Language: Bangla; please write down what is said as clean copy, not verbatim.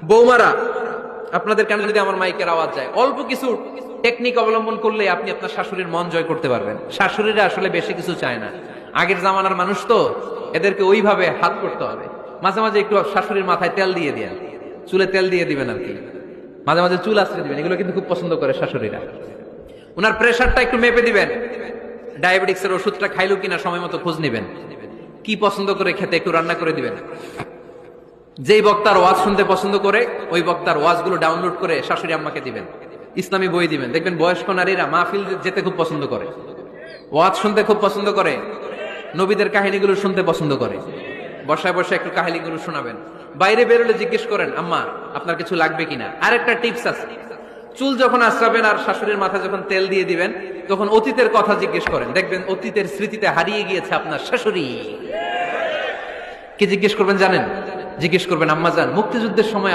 বৌমারা, আপনাদের কানে যদি আমার মাইকের আওয়াজ যায়, অল্প কিছু টেকনিক অবলম্বন করলে আপনি আপনার শাশুড়ির মন জয় করতে পারবেন। শাশুড়িরা আসলে বেশি কিছু চায় না, আগের জামানার মানুষ তো, এদেরকে ওইভাবে হাত করতে হবে। মাঝে মাঝে একটু শাশুড়ির মাথায় তেল দিয়ে দেন, চুলে তেল দিয়ে দিবেন আর কি, মাঝে মাঝে চুল আশ্রয় দিবেন, এগুলো কিন্তু খুব পছন্দ করে শাশুড়িরা। ওনার প্রেশারটা একটু মেপে দিবেন, ডায়াবেটিক্স এর ওষুধটা খাইলো কিনা সময় মতো খোঁজ নিবেন, কি পছন্দ করে খেতে একটু রান্না করে দিবেন। যেই বক্তার ওয়াজ শুনতে পছন্দ করে ওই বক্তার ওয়াজগুলো ডাউনলোড করে শাশুড়ি আম্মাকে দিবেন, ইসলামী বই দিবেন। দেখবেন বয়স্ক নারীরা মাহফিল যেতে খুব পছন্দ করে, ওয়াজ শুনতে খুব পছন্দ করে, নবীদের কাহিনীগুলো শুনতে পছন্দ করে। বসায় বসে একটু কাহিনীগুলো শোনাবেন। বাইরে বেরোলে জিজ্ঞেস করেন, আম্মা আপনার কিছু লাগবে কিনা। আরেকটা টিপস আছে, চুল যখন আশ্রাবেন আর শাশুড়ির মাথা যখন তেল দিয়ে দিবেন, তখন অতীতের কথা জিজ্ঞেস করেন। দেখবেন অতীতের স্মৃতিতে হারিয়ে গিয়েছে আপনার শাশুড়ি। কি জিজ্ঞেস করবেন জানেন? জিজ্ঞেস করবেন, আম্মা জান, মুক্তিযুদ্ধের সময়